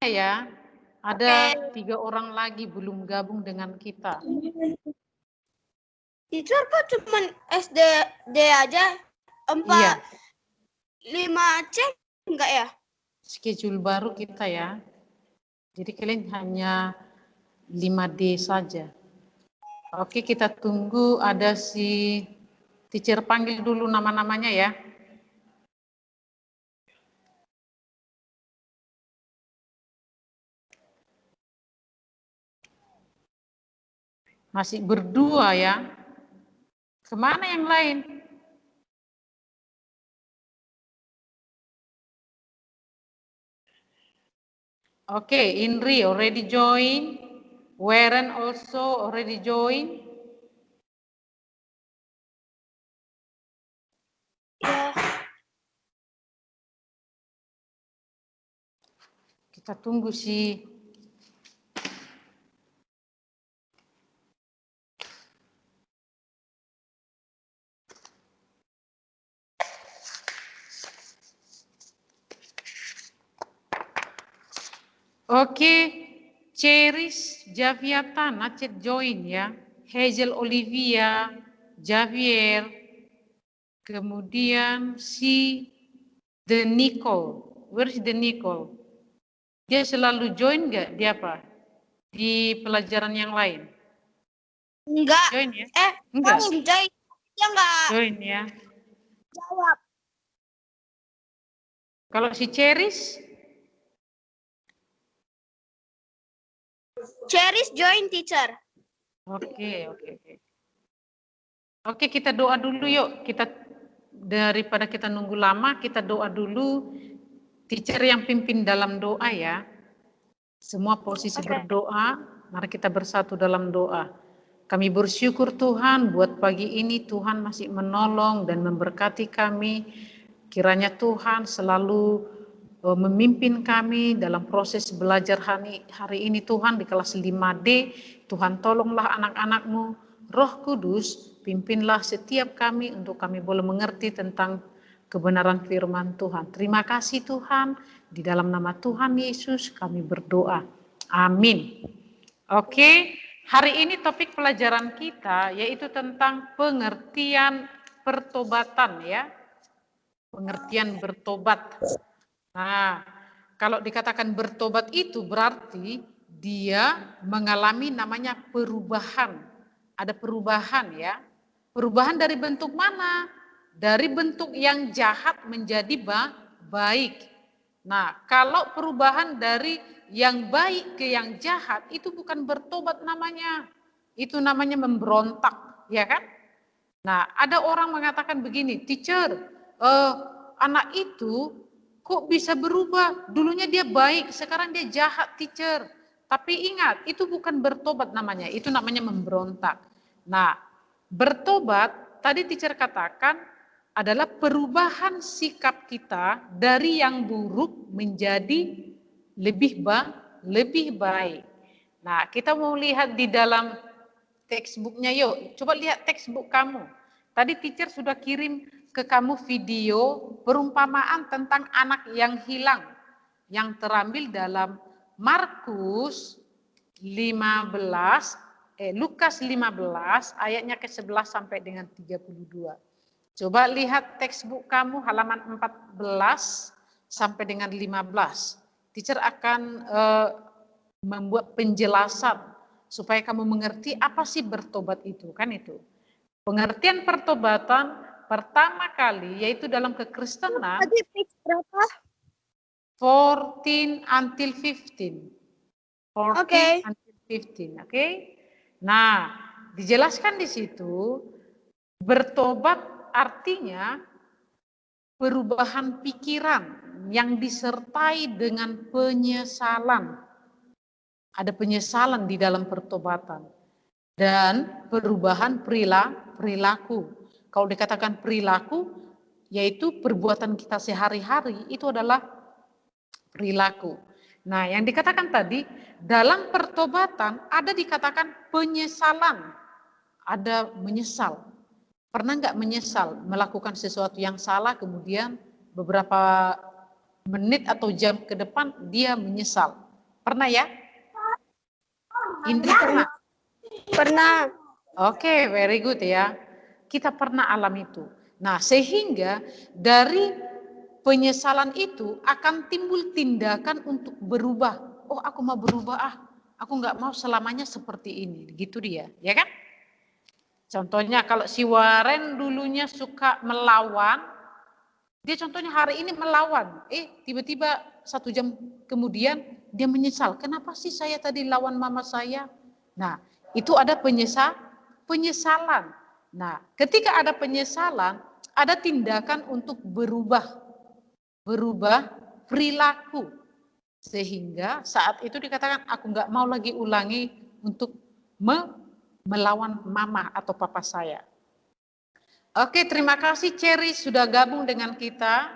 ya. Ada Oke. 3 orang lagi belum gabung dengan kita. Teacher kok cuma SD aja? 4, Iya. 5C enggak ya? Schedule baru kita ya. Jadi kalian hanya 5D saja. Oke, kita tunggu ada si teacher panggil dulu nama-namanya ya. Masih berdua ya. Kemana yang lain? Oke, Indri already join. Weren also already join. Ya. Kita tunggu si Oke, Cheris Javiata Nacet join ya. Hazel Olivia, Javier, kemudian si The Nicole. Where is The Nicole? Dia selalu join nggak? Dia apa? Di pelajaran yang lain? Enggak. Join ya? Enggak. Enggak. Join. Dia enggak Join ya. jawab. Kalau si Cheris? Cheris join teacher. Oke. Oke, kita doa dulu yuk. Kita daripada kita nunggu lama, kita doa dulu. Teacher yang pimpin dalam doa ya. Semua posisi berdoa, mari kita bersatu dalam doa. Kami bersyukur Tuhan buat pagi ini Tuhan masih menolong dan memberkati kami. Kiranya Tuhan selalu memimpin kami dalam proses belajar hari ini Tuhan di kelas 5D. Tuhan tolonglah anak-anak-Mu. Roh Kudus pimpinlah setiap kami untuk kami boleh mengerti tentang kebenaran firman Tuhan. Terima kasih Tuhan. Di dalam nama Tuhan Yesus kami berdoa. Amin. Oke, hari ini topik pelajaran kita yaitu tentang pengertian pertobatan ya. Pengertian bertobat. Nah, kalau dikatakan bertobat itu berarti dia mengalami namanya perubahan. Ada perubahan ya. Perubahan dari bentuk mana? Dari bentuk yang jahat menjadi baik. Nah, kalau perubahan dari yang baik ke yang jahat itu bukan bertobat namanya. Itu namanya memberontak, ya kan? Nah, ada orang mengatakan begini, teacher, anak itu kok bisa berubah? Dulunya dia baik, sekarang dia jahat, teacher. Tapi ingat, itu bukan bertobat namanya, itu namanya memberontak. Nah, bertobat, tadi teacher katakan, adalah perubahan sikap kita dari yang buruk menjadi lebih baik. Nah, kita mau lihat di dalam textbooknya yuk. Coba lihat textbook kamu. Tadi teacher sudah kirim ke kamu video perumpamaan tentang anak yang hilang yang terambil dalam Markus 15 Lukas 15 ayatnya ke-11 sampai dengan 32. Coba lihat textbook kamu halaman 14 sampai dengan 15. Teacher akan membuat penjelasan supaya kamu mengerti apa sih bertobat itu, kan itu. Pengertian pertobatan pertama kali yaitu dalam kekristenan. Tadi page berapa? 14 until 15. 14 until 15, oke? Nah, dijelaskan di situ bertobat artinya perubahan pikiran yang disertai dengan penyesalan. Ada penyesalan di dalam pertobatan dan perubahan perilaku. Kalau dikatakan perilaku, yaitu perbuatan kita sehari-hari itu adalah perilaku. Nah, yang dikatakan tadi dalam pertobatan ada dikatakan penyesalan, ada menyesal. Pernah nggak menyesal melakukan sesuatu yang salah kemudian beberapa menit atau jam ke depan dia menyesal? Pernah ya? Indri pernah? Pernah. Oke, very good ya. Kita pernah alami itu. Nah, sehingga dari penyesalan itu akan timbul tindakan untuk berubah. Oh, aku mau berubah, aku nggak mau selamanya seperti ini. Gitu dia, ya kan? Contohnya kalau si Warren dulunya suka melawan, dia contohnya hari ini melawan, tiba-tiba 1 jam kemudian dia menyesal. Kenapa sih saya tadi lawan mama saya? Nah, itu ada penyesalan. Nah, ketika ada penyesalan, ada tindakan untuk berubah perilaku. Sehingga saat itu dikatakan, aku nggak mau lagi ulangi untuk melawan mama atau papa saya. Oke, terima kasih Cherry sudah gabung dengan kita.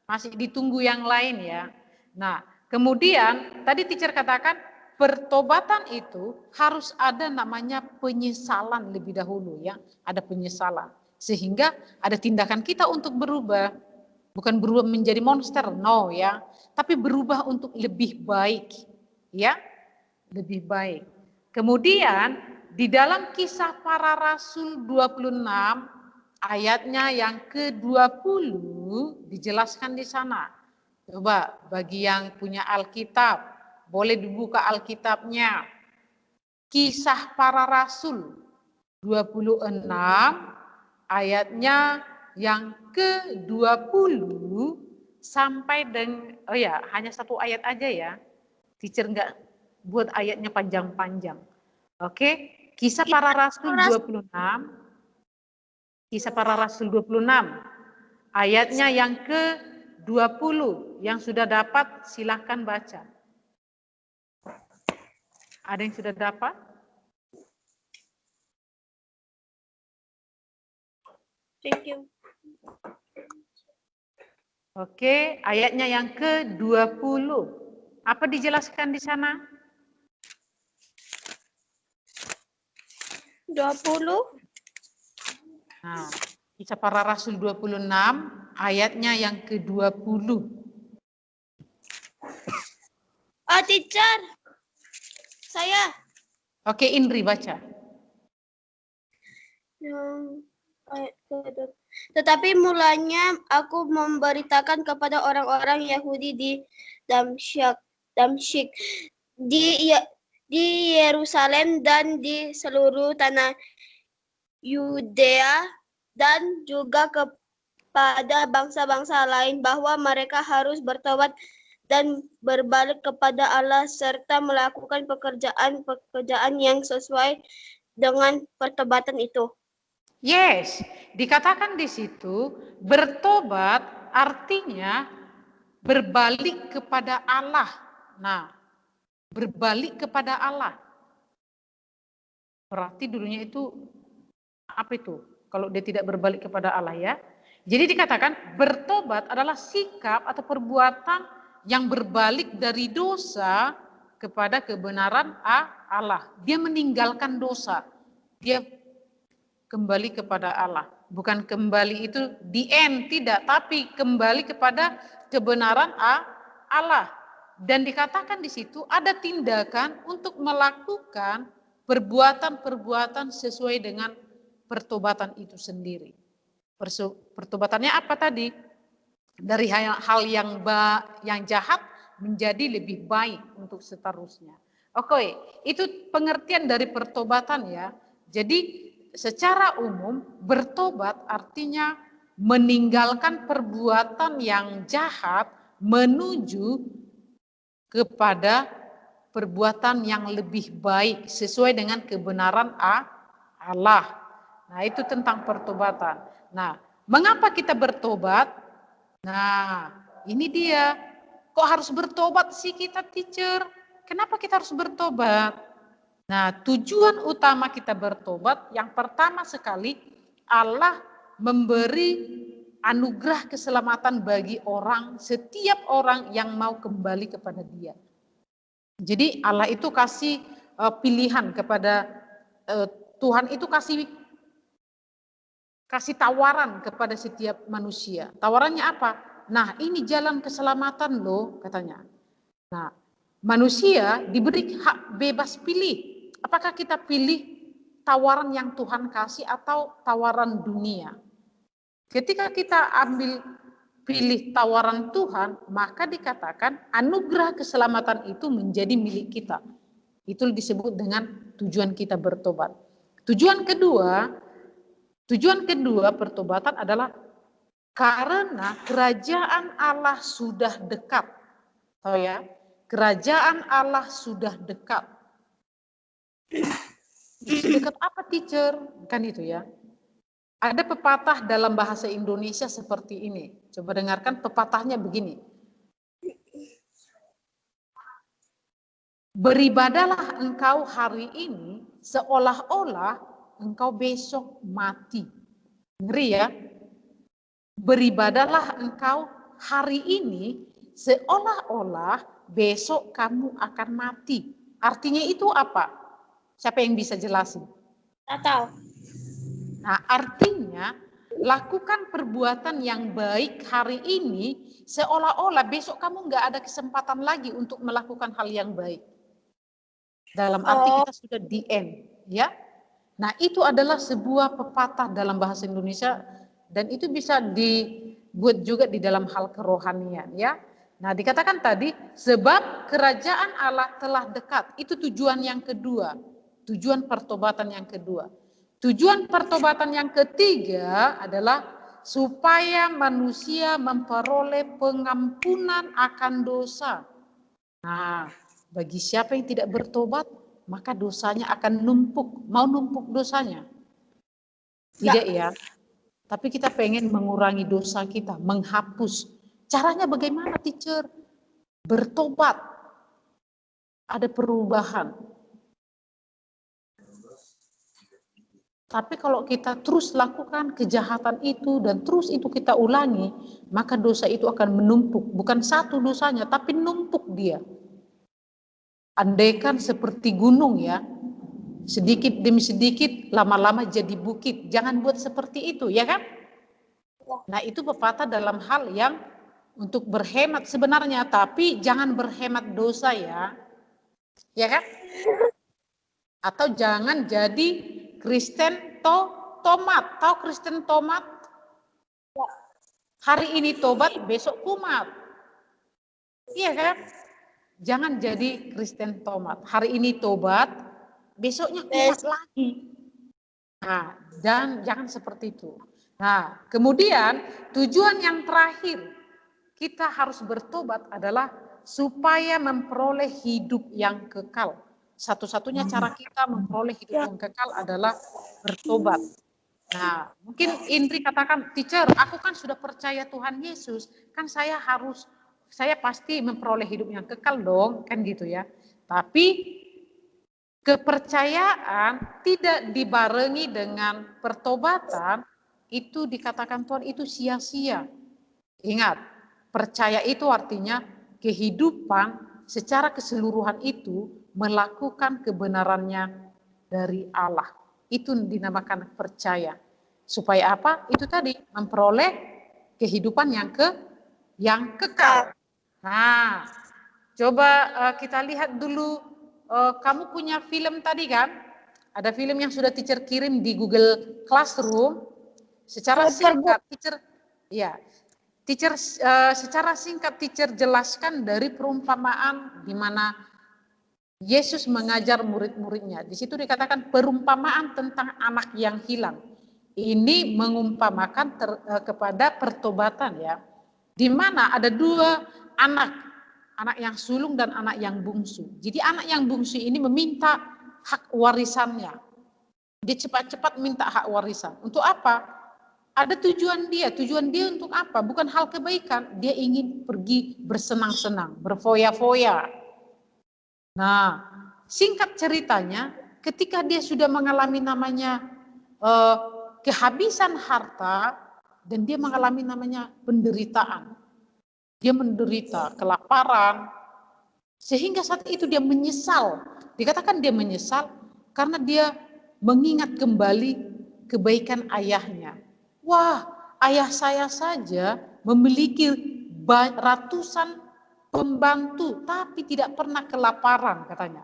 Masih ditunggu yang lain ya. Nah, kemudian tadi teacher katakan pertobatan itu harus ada namanya penyesalan lebih dahulu ya. Ada penyesalan. Sehingga ada tindakan kita untuk berubah. Bukan berubah menjadi monster, no ya. Tapi berubah untuk lebih baik. Ya, lebih baik. Kemudian di dalam Kisah Para Rasul 26 ayatnya yang ke-20 dijelaskan di sana. Coba bagi yang punya Alkitab, boleh dibuka Alkitabnya. Kisah Para Rasul 26 ayatnya yang ke-20 sampai dengan, hanya 1 ayat aja ya. Teacher enggak buat ayatnya panjang-panjang. Oke, Kisah Para Rasul 26. Kisah Para Rasul 26. Ayatnya yang ke-20. Yang sudah dapat silahkan baca. Ada yang sudah dapat? Thank you. Oke, ayatnya yang ke-20. Apa dijelaskan di sana? 20. Nah, Kisah Para Rasul 26, ayatnya yang ke-20. Teacher. Saya. Oke, Indri baca. Tetapi mulanya aku memberitakan kepada orang-orang Yahudi di Damsyik, di Yerusalem dan di seluruh tanah Yudea dan juga kepada bangsa-bangsa lain bahwa mereka harus bertobat dan berbalik kepada Allah serta melakukan pekerjaan yang sesuai dengan pertobatan itu. Yes, dikatakan di situ bertobat artinya berbalik kepada Allah. Nah, berbalik kepada Allah. Berarti dulunya itu apa itu? Kalau dia tidak berbalik kepada Allah ya. Jadi dikatakan bertobat adalah sikap atau perbuatan yang berbalik dari dosa kepada kebenaran Allah. Dia meninggalkan dosa. Dia kembali kepada Allah. Bukan kembali itu the end, tidak. Tapi kembali kepada kebenaran Allah. Dan dikatakan di situ ada tindakan untuk melakukan perbuatan-perbuatan sesuai dengan pertobatan itu sendiri. Pertobatannya apa tadi? Dari hal yang jahat menjadi lebih baik untuk seterusnya. Oke, itu pengertian dari pertobatan ya. Jadi secara umum bertobat artinya meninggalkan perbuatan yang jahat menuju kepada perbuatan yang lebih baik sesuai dengan kebenaran Allah. Nah, itu tentang pertobatan. Nah, mengapa kita bertobat? Nah, ini dia. Kok harus bertobat sih kita, teacher? Kenapa kita harus bertobat? Nah, tujuan utama kita bertobat yang pertama sekali Allah memberi anugerah keselamatan bagi setiap orang yang mau kembali kepada Dia. Jadi Allah itu kasih pilihan kepada Tuhan itu kasih tawaran kepada setiap manusia. Tawarannya apa? Nah, ini jalan keselamatan loh katanya. Nah, manusia diberi hak bebas pilih. Apakah kita pilih tawaran yang Tuhan kasih atau tawaran dunia? Ketika kita ambil pilih tawaran Tuhan, maka dikatakan anugerah keselamatan itu menjadi milik kita. Itu disebut dengan tujuan kita bertobat. Tujuan kedua pertobatan adalah karena kerajaan Allah sudah dekat. Tahu ya? Kerajaan Allah sudah dekat. Sedekat apa, teacher? Kan itu ya. Ada pepatah dalam bahasa Indonesia seperti ini. Coba dengarkan pepatahnya begini. Beribadalah engkau hari ini seolah-olah engkau besok mati. Ngeri ya. Beribadalah engkau hari ini seolah-olah besok kamu akan mati. Artinya itu apa? Siapa yang bisa jelasin? Tak tahu. Nah, artinya lakukan perbuatan yang baik hari ini seolah-olah besok kamu nggak ada kesempatan lagi untuk melakukan hal yang baik. Dalam arti kita sudah di end, ya. Nah, itu adalah sebuah pepatah dalam bahasa Indonesia dan itu bisa dibuat juga di dalam hal kerohanian, ya. Nah, dikatakan tadi sebab kerajaan Allah telah dekat. Itu tujuan yang kedua. Tujuan pertobatan yang kedua. Tujuan pertobatan yang ketiga adalah supaya manusia memperoleh pengampunan akan dosa. Nah, bagi siapa yang tidak bertobat, maka dosanya akan numpuk. Mau numpuk dosanya? Tidak ya. Tapi kita pengen mengurangi dosa kita, menghapus. Caranya bagaimana, teacher? Bertobat. Ada perubahan. Tapi kalau kita terus lakukan kejahatan itu dan terus itu kita ulangi, maka dosa itu akan menumpuk. Bukan satu dosanya, tapi numpuk dia. Andaikan seperti gunung ya, sedikit demi sedikit lama-lama jadi bukit. Jangan buat seperti itu, ya kan? Nah, itu pepatah dalam hal yang untuk berhemat sebenarnya, tapi jangan berhemat dosa ya. Ya kan? Atau jangan jadi Kristen tomat. Tahu Kristen tomat? Hari ini tobat, besok kumat. Iya kan? Jangan jadi Kristen tomat. Hari ini tobat, besoknya kumat lagi. Nah, dan jangan seperti itu. Nah, kemudian tujuan yang terakhir kita harus bertobat adalah supaya memperoleh hidup yang kekal. Satu-satunya cara kita memperoleh hidup yang kekal adalah bertobat. Nah, mungkin Indri katakan, teacher, aku kan sudah percaya Tuhan Yesus, kan saya pasti memperoleh hidup yang kekal dong, kan gitu ya. Tapi kepercayaan tidak dibarengi dengan pertobatan, itu dikatakan Tuhan itu sia-sia. Ingat, percaya itu artinya kehidupan secara keseluruhan itu melakukan kebenarannya dari Allah. Itu dinamakan percaya. Supaya apa? Itu tadi, memperoleh kehidupan yang kekal. Nah, coba kita lihat dulu, kamu punya film tadi kan? Ada film yang sudah teacher kirim di Google Classroom. Secara singkat, teacher secara singkat teacher jelaskan dari perumpamaan di mana Yesus mengajar murid-muridnya. Di situ dikatakan perumpamaan tentang anak yang hilang. Ini mengumpamakan kepada pertobatan ya. Di mana ada dua anak yang sulung dan anak yang bungsu. Jadi anak yang bungsu ini meminta hak warisannya. Dia cepat-cepat minta hak warisan. Untuk apa? Ada tujuan dia untuk apa? Bukan hal kebaikan. Dia ingin pergi bersenang-senang, berfoya-foya. Nah, singkat ceritanya, ketika dia sudah mengalami namanya kehabisan harta, dan dia mengalami namanya penderitaan. Dia menderita kelaparan, sehingga saat itu dia menyesal. Dikatakan dia menyesal karena dia mengingat kembali kebaikan ayahnya. Wah, ayah saya saja memiliki ratusan pembantu, tapi tidak pernah kelaparan katanya.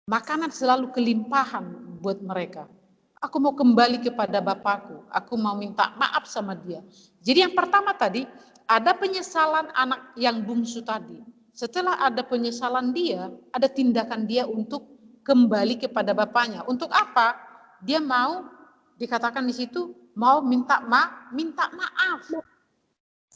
Makanan selalu kelimpahan buat mereka. Aku mau kembali kepada bapakku, aku mau minta maaf sama dia. Jadi yang pertama tadi, ada penyesalan anak yang bungsu tadi. Setelah ada penyesalan dia, ada tindakan dia untuk kembali kepada bapaknya. Untuk apa? Dia mau, dikatakan di situ, mau minta maaf.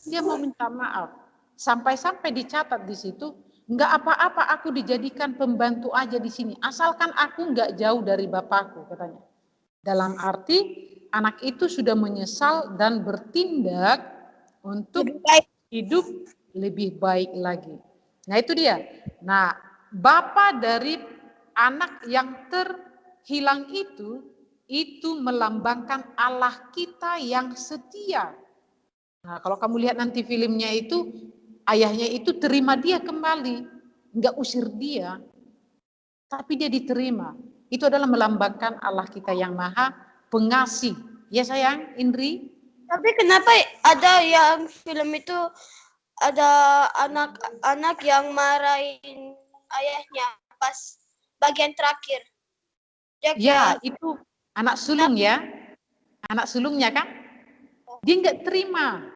Dia mau minta maaf. Sampai-sampai dicatat di situ, enggak apa-apa aku dijadikan pembantu aja di sini, asalkan aku enggak jauh dari bapakku, katanya. Dalam arti anak itu sudah menyesal dan bertindak untuk hidup lebih baik lagi. Nah itu dia. Nah bapak dari anak yang terhilang itu melambangkan Allah kita yang setia. Nah kalau kamu lihat nanti filmnya itu, ayahnya itu terima dia kembali, enggak usir dia, tapi dia diterima. Itu adalah melambangkan Allah kita yang maha pengasih. Ya sayang, Indri? Tapi kenapa ada yang film itu ada anak-anak yang marahin ayahnya pas bagian terakhir? Ya, itu anak sulung ya. Anak sulungnya kan? Dia enggak terima.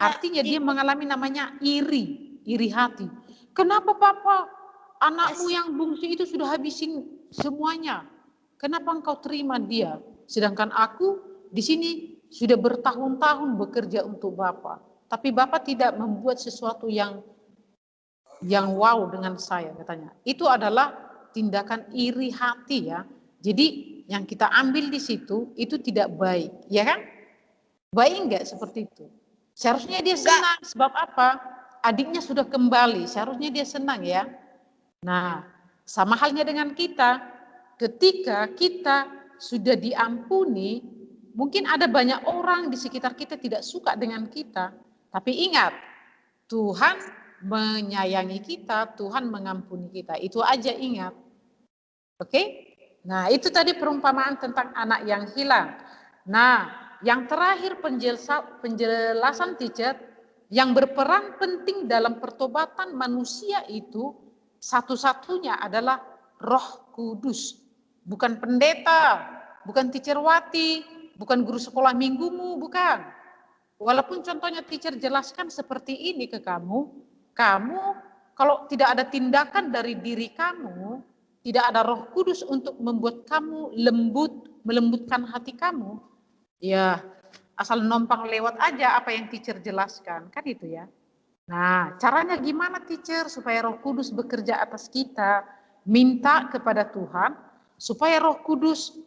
Artinya dia mengalami namanya iri hati. Kenapa papa? Anakmu yang bungsu itu sudah habisin semuanya. Kenapa engkau terima dia? Sedangkan aku di sini sudah bertahun-tahun bekerja untuk Bapak. Tapi Bapak tidak membuat sesuatu yang wow dengan saya, katanya. Itu adalah tindakan iri hati ya. Jadi yang kita ambil di situ itu tidak baik, ya kan? Baik enggak seperti itu? Seharusnya dia senang, sebab apa? Adiknya sudah kembali, seharusnya dia senang ya. Nah, sama halnya dengan kita, ketika kita sudah diampuni, mungkin ada banyak orang di sekitar kita tidak suka dengan kita, tapi ingat, Tuhan menyayangi kita, Tuhan mengampuni kita, itu aja ingat. Oke? Nah, itu tadi perumpamaan tentang anak yang hilang. Nah, yang terakhir penjelasan teacher, yang berperan penting dalam pertobatan manusia itu satu-satunya adalah Roh Kudus. Bukan pendeta, bukan teacher Wati, bukan guru sekolah minggumu, bukan. Walaupun contohnya teacher jelaskan seperti ini ke kamu kalau tidak ada tindakan dari diri kamu, tidak ada Roh Kudus untuk membuat kamu melembutkan hati kamu, ya asal numpang lewat aja apa yang teacher jelaskan, kan itu ya. Nah, caranya gimana teacher supaya Roh Kudus bekerja atas kita? Minta kepada Tuhan supaya Roh Kudus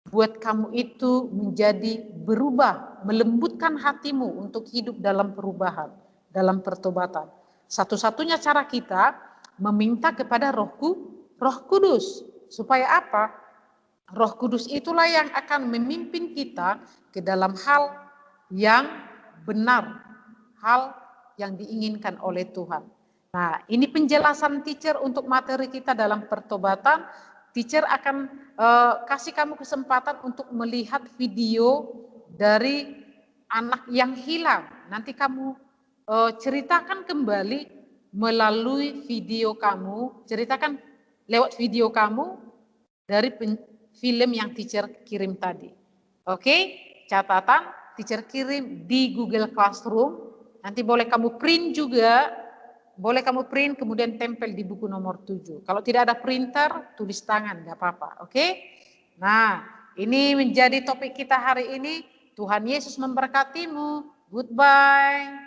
buat kamu itu menjadi berubah, melembutkan hatimu untuk hidup dalam perubahan, dalam pertobatan. Satu-satunya cara kita meminta kepada Roh Kudus. Supaya apa? Roh Kudus itulah yang akan memimpin kita ke dalam hal yang benar, hal yang diinginkan oleh Tuhan. Nah, ini penjelasan teacher untuk materi kita dalam pertobatan. Teacher akan kasih kamu kesempatan untuk melihat video dari anak yang hilang. Nanti kamu ceritakan kembali melalui video kamu, ceritakan lewat video kamu dari film yang teacher kirim tadi. Oke, catatan teacher kirim di Google Classroom. Nanti boleh kamu print juga, boleh kamu print kemudian tempel di buku nomor 7. Kalau tidak ada printer, tulis tangan, nggak apa-apa. Oke? Nah, ini menjadi topik kita hari ini. Tuhan Yesus memberkatimu. Goodbye.